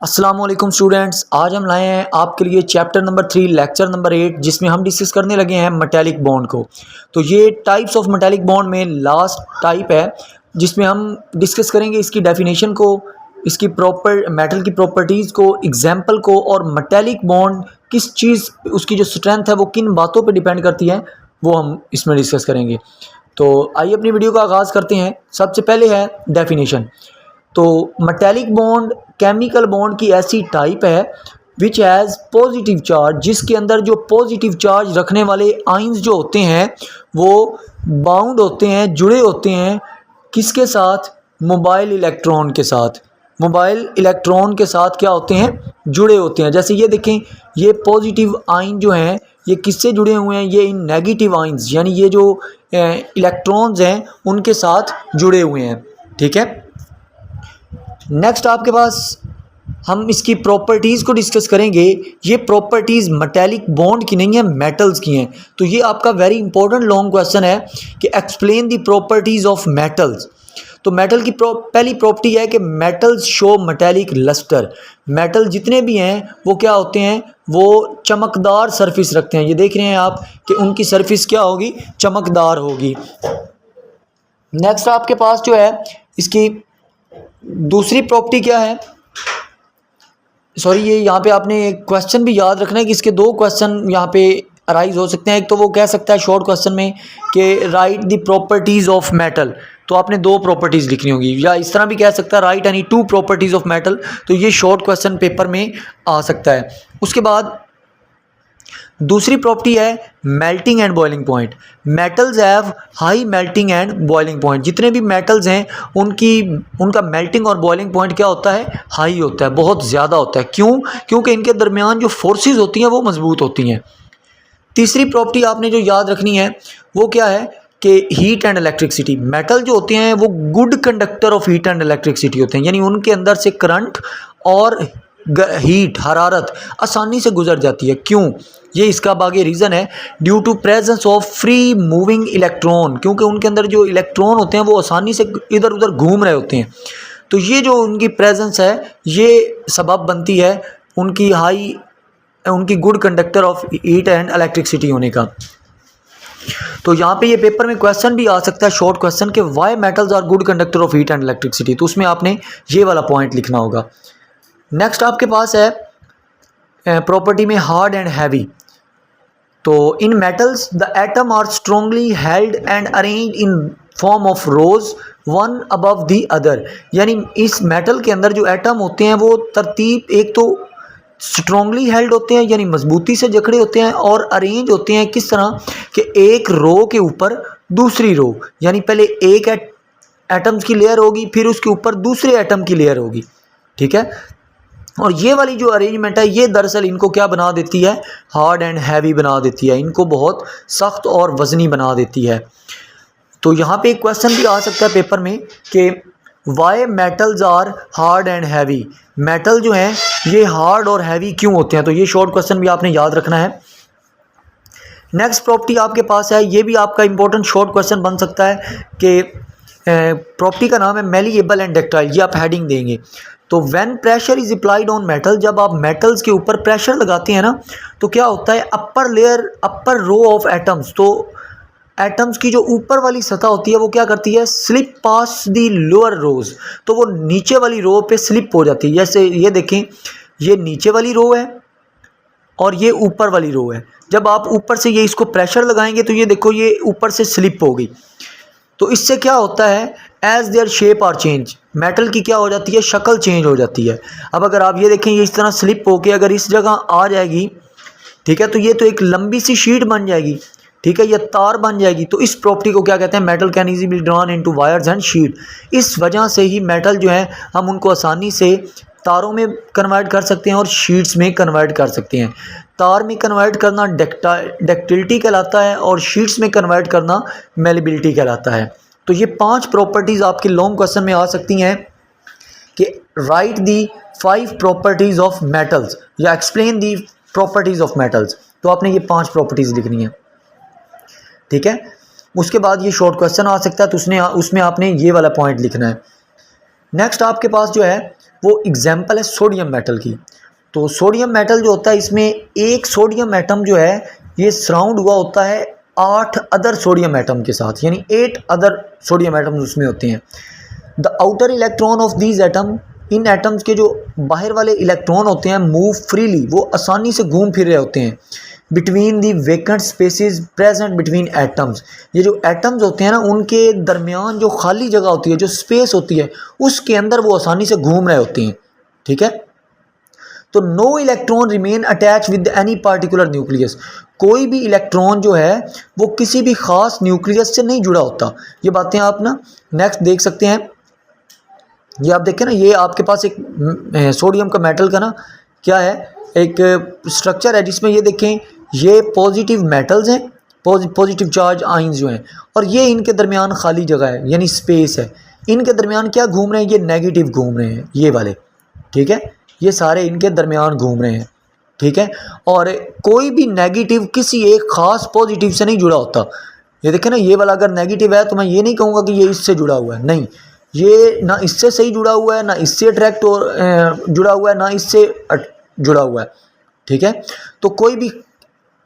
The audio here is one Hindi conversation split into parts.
अस्सलाम वालेकुम स्टूडेंट्स, आज हम लाए हैं आपके लिए चैप्टर नंबर 3 लेक्चर नंबर 8 जिसमें हम डिस्कस करने लगे हैं मेटालिक बॉन्ड को। तो ये टाइप्स ऑफ मेटालिक बॉन्ड में लास्ट टाइप है जिसमें हम डिस्कस करेंगे इसकी डेफिनेशन को, इसकी प्रॉपर मेटल की प्रॉपर्टीज़ को, एग्जाम्पल को, और मेटालिक बॉन्ड किस चीज़ उसकी जो स्ट्रेंथ है वो किन बातों पर डिपेंड करती है वो हम इसमें डिस्कस करेंगे। तो आइए अपनी वीडियो का आगाज़ करते हैं। सबसे पहले है डेफिनेशन। तो मेटालिक बॉन्ड केमिकल बॉन्ड की ऐसी टाइप है विच हैज़ पॉजिटिव चार्ज, जिसके अंदर जो पॉजिटिव चार्ज रखने वाले आइंस जो होते हैं वो बाउंड होते हैं, जुड़े होते हैं किसके साथ? मोबाइल इलेक्ट्रॉन के साथ। मोबाइल इलेक्ट्रॉन के साथ क्या होते हैं? जुड़े होते हैं। जैसे ये देखें, ये पॉजिटिव आइन जो हैं ये किससे जुड़े हुए हैं? ये इन नेगेटिव आइंस यानी ये जो इलेक्ट्रॉन्स हैं उनके साथ जुड़े हुए हैं। ठीक है, नेक्स्ट आपके पास हम इसकी प्रॉपर्टीज़ को डिस्कस करेंगे। ये प्रॉपर्टीज़ मेटालिक बॉन्ड की नहीं है, मेटल्स की हैं। तो ये आपका वेरी इंपॉर्टेंट लॉन्ग क्वेश्चन है कि explain the properties of metals. तो मेटल की पहली प्रॉपर्टी है कि metals show metallic lustre. Metal जितने भी हैं वो क्या होते हैं? वो चमकदार सरफेस रखते हैं। ये देख रहे हैं आप कि उनकी सरफेस क्या होगी? चमकदार होगी। नेक्स्ट आपके पास जो है इसकी दूसरी प्रॉपर्टी क्या है? सॉरी, ये यहाँ पे आपने एक क्वेश्चन भी याद रखना है कि इसके दो क्वेश्चन यहाँ पे अराइज हो सकते हैं। एक तो वो कह सकता है शॉर्ट क्वेश्चन में कि right the properties of metal, तो आपने दो प्रॉपर्टीज़ लिखनी होगी, या इस तरह भी कह सकता है right any two properties of metal. तो ये शॉर्ट क्वेश्चन पेपर में आ सकता है। उसके बाद दूसरी प्रॉपर्टी है melting and boiling point. Metals have high melting and boiling point. जितने भी मेटल्स हैं उनका मेल्टिंग और बॉइलिंग पॉइंट क्या होता है? हाई होता है, बहुत ज़्यादा होता है। क्यों? क्योंकि इनके दरमियान जो फोर्सेस होती हैं वो मजबूत होती हैं। तीसरी प्रॉपर्टी आपने जो याद रखनी है वो क्या है कि हीट एंड इलेक्ट्रिसिटी। मेटल जो होते हैं वो good conductor of heat and electricity होते हैं, यानी उनके अंदर से करंट और हीट, हरारत आसानी से गुजर जाती है। क्यों? ये इसका बाकी रीज़न है due to presence of free moving electron, क्योंकि उनके अंदर जो इलेक्ट्रॉन होते हैं वो आसानी से इधर उधर घूम रहे होते हैं। तो ये जो उनकी प्रेजेंस है ये सबब बनती है उनकी good conductor of heat and electricity होने का। तो यहाँ पे ये पेपर में क्वेश्चन भी आ सकता है शॉर्ट क्वेश्चन के why metals are good conductor of heat and electricity. तो उसमें आपने ये वाला पॉइंट लिखना होगा। नेक्स्ट आपके पास है प्रॉपर्टी में हार्ड एंड हैवी। तो in metals the atom are strongly held and arrange in form of rows one above the other. यानी इस मेटल के अंदर जो एटम होते हैं वो तरतीब, एक तो स्ट्रांगली हेल्ड होते हैं यानी मजबूती से जकड़े होते हैं, और अरेंज होते हैं किस तरह कि एक रो के ऊपर दूसरी रो, यानी पहले एक एटम्स की लेयर होगी फिर उसके ऊपर दूसरे एटम की लेयर होगी। ठीक है, और ये वाली जो अरेंजमेंट है ये दरअसल इनको क्या बना देती है? हार्ड एंड हैवी बना देती है, इनको बहुत सख्त और वजनी बना देती है। तो यहाँ पे एक क्वेश्चन भी आ सकता है पेपर में कि why metals are hard and heavy. Metal जो हैं ये हार्ड और हैवी क्यों होते हैं? तो ये शॉर्ट क्वेश्चन भी आपने याद रखना है। नेक्स्ट प्रॉपर्टी आपके पास है, ये भी आपका इंपॉर्टेंट शॉर्ट क्वेश्चन बन सकता है कि प्रॉपर्टी का नाम है मेलिएबल एंड डक्टाइल। ये आप हेडिंग देंगे। तो when pressure is applied on metal, जब आप मेटल्स के ऊपर प्रेशर लगाते हैं ना तो क्या होता है? अपर रो ऑफ एटम्स, तो एटम्स की जो ऊपर वाली सतह होती है वो क्या करती है? स्लिप पास दी लोअर रोज, तो वो नीचे वाली रो पे स्लिप हो जाती है। जैसे ये देखें, ये नीचे वाली रो है और ये ऊपर वाली रो है। जब आप ऊपर से ये इसको प्रेशर लगाएंगे तो ये देखो ये ऊपर से स्लिप हो गई। तो इससे क्या होता है? As their shape are change, metal की क्या हो जाती है? शक्ल चेंज हो जाती है। अब अगर आप ये देखें, ये इस तरह स्लिप होके अगर इस जगह आ जाएगी, ठीक है, तो ये तो एक लंबी सी शीट बन जाएगी। ठीक है, ये तार बन जाएगी। तो इस प्रॉपर्टी को क्या कहते हैं? Metal can easily be drawn into wires and sheet. इस वजह से ही मेटल जो है हम उनको आसानी से तारों में कन्वर्ट कर सकते हैं और शीट्स में कन्वर्ट कर सकते हैं। तार में कन्वर्ट करना डक्टिलिटी कहलाता है और शीट्स में कन्वर्ट करना मेलेबिलिटी कहलाता है। तो ये 5 प्रॉपर्टीज़ आपके लॉन्ग क्वेश्चन में आ सकती हैं कि write the 5 properties of metals या explain the properties of metals. तो आपने ये 5 प्रॉपर्टीज़ लिखनी है। ठीक है, उसके बाद ये शॉर्ट क्वेश्चन आ सकता है तो उसमें आपने ये वाला पॉइंट लिखना है। नेक्स्ट आपके पास जो है वो एग्जाम्पल है सोडियम मेटल की। तो सोडियम मेटल जो होता है, इसमें एक सोडियम एटम जो है ये सराउंड हुआ होता है 8 अदर सोडियम एटम के साथ, यानी 8 अदर सोडियम एटम्स उसमें होते हैं। The outer electron of these atom, in atoms के जो बाहर वाले इलेक्ट्रॉन होते हैं मूव फ्रीली, वो आसानी से घूम फिर रहे होते हैं between the vacant spaces present between atoms. ये जो एटम्स होते हैं ना, उनके दरमियान जो खाली जगह होती है, जो स्पेस होती है, उसके अंदर वो आसानी से घूम रहे होते हैं। ठीक है, तो no electron remain attached with any particular nucleus. कोई भी इलेक्ट्रॉन जो है वो किसी भी खास न्यूक्लियस से नहीं जुड़ा होता। ये बातें आप ना नेक्स्ट देख सकते हैं। ये आप देखें ना, ये आपके पास एक सोडियम का मेटल का ना क्या है, एक स्ट्रक्चर है जिसमें ये देखें, ये पॉजिटिव मेटल्स हैं, पॉजिटिव चार्ज आइंस जो हैं, और ये इनके दरमियान खाली जगह है यानी स्पेस है। इनके दरमियान क्या घूम रहे हैं, ये नेगेटिव घूम रहे हैं, ये वाले। ठीक है, ये सारे इनके दरमियान घूम रहे हैं। ठीक है, और कोई भी नेगेटिव किसी एक खास पॉजिटिव से नहीं जुड़ा होता। ये देखें ना, ये वाला अगर नेगेटिव है तो मैं ये नहीं कहूँगा कि ये इससे जुड़ा हुआ है, नहीं, ये ना इससे सही जुड़ा हुआ है, ना इससे अट्रैक्ट जुड़ा हुआ है, ना इससे जुड़ा हुआ है। ठीक है, तो कोई भी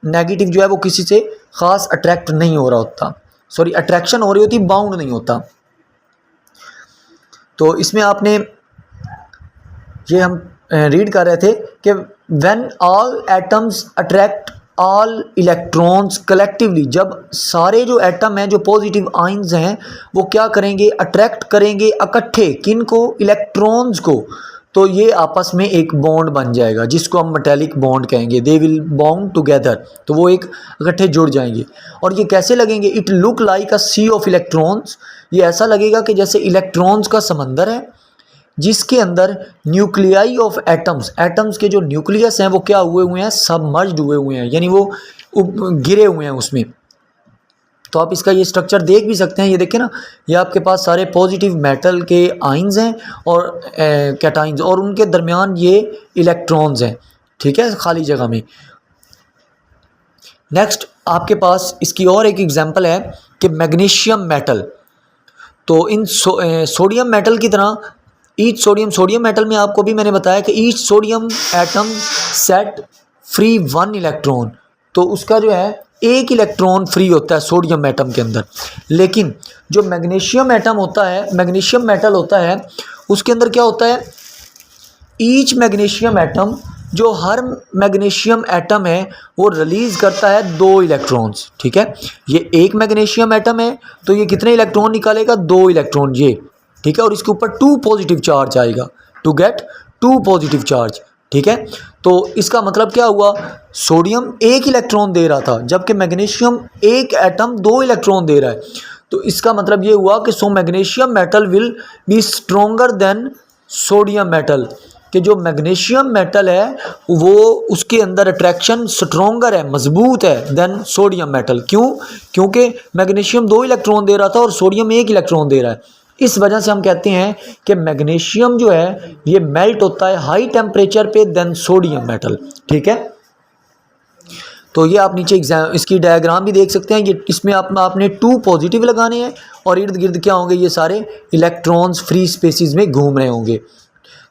नेगेटिव जो है वो किसी से ख़ास अट्रैक्ट नहीं हो रहा होता, सॉरी अट्रैक्शन हो रही होती, बाउंड नहीं होता। तो इसमें आपने ये हम रीड कर रहे थे कि when all atoms attract all electrons collectively, जब सारे जो एटम हैं, जो पॉजिटिव आइंस हैं, वो क्या करेंगे, अट्रैक्ट करेंगे इकट्ठे, किनको, इलेक्ट्रॉन्स को, तो ये आपस में एक बॉन्ड बन जाएगा जिसको हम मेटेलिक बॉन्ड कहेंगे। दे विल बॉन्ड टुगेदर, तो वो एक इकट्ठे जुड़ जाएंगे। और ये कैसे लगेंगे, it look like a sea of electrons, ये ऐसा लगेगा कि जैसे इलेक्ट्रॉन्स का समंदर है जिसके अंदर न्यूक्लियाई ऑफ एटम्स, एटम्स के जो न्यूक्लियस हैं वो क्या हुए हैं, सबमर्ज्ड हुए हैं, यानी वो गिरे हुए हैं उसमें। तो आप इसका ये स्ट्रक्चर देख भी सकते हैं। ये देखें ना, ये आपके पास सारे पॉजिटिव मेटल के आइंस हैं और कैटाइंस, और उनके दरमियान ये इलेक्ट्रॉन्स हैं। ठीक है, खाली जगह में। नेक्स्ट आपके पास इसकी और एक एग्जांपल है कि मैग्नीशियम मेटल। तो इन सोडियम मेटल की तरह ईच सोडियम मेटल में आपको भी मैंने बताया कि each sodium atom set free 1 electron, तो उसका जो है एक इलेक्ट्रॉन फ्री होता है सोडियम एटम के अंदर। लेकिन जो मैग्नीशियम एटम होता है, मैग्नीशियम मेटल होता है, उसके अंदर क्या होता है, ईच मैग्नीशियम एटम, जो हर मैग्नीशियम एटम है वो रिलीज़ करता है 2 इलेक्ट्रॉन्स। ठीक है, ये एक मैग्नीशियम एटम है तो ये कितने इलेक्ट्रॉन निकालेगा, 2 इलेक्ट्रॉन ये। ठीक है, और इसके ऊपर 2 पॉजिटिव चार्ज आएगा, टू गेट 2 पॉजिटिव चार्ज। ठीक है, तो इसका मतलब क्या हुआ, सोडियम एक इलेक्ट्रॉन दे रहा था जबकि मैग्नीशियम एक एटम 2 इलेक्ट्रॉन दे रहा है। तो इसका मतलब ये हुआ कि so magnesium metal will be stronger than sodium metal, कि जो मैग्नीशियम मेटल है वो उसके अंदर अट्रैक्शन स्ट्रोंगर है, मजबूत है देन सोडियम मेटल। क्यों, क्योंकि मैग्नीशियम 2 इलेक्ट्रॉन दे रहा था और सोडियम 1 इलेक्ट्रॉन दे रहा है। इस वजह से हम कहते हैं कि मैग्नीशियम जो है ये मेल्ट होता है हाई टेम्परेचर पे देन सोडियम मेटल। ठीक है, तो ये आप नीचे इसकी डायग्राम भी देख सकते हैं। ये इसमें आपने 2 पॉजिटिव लगाने हैं और इर्द गिर्द क्या होंगे, ये सारे इलेक्ट्रॉन्स फ्री स्पेसिस में घूम रहे होंगे।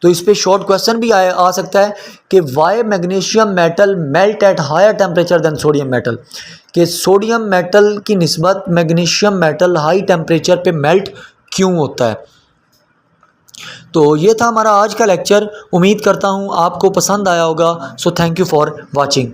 तो इस पे शॉर्ट क्वेश्चन भी आ सकता है कि why magnesium metal melt at higher temperature than sodium metal, कि सोडियम मेटल की निस्बत मैग्नीशियम मेटल हाई टेम्परेचर पे मेल्ट क्यों होता है। तो ये था हमारा आज का लेक्चर। उम्मीद करता हूँ आपको पसंद आया होगा। So thank you for watching.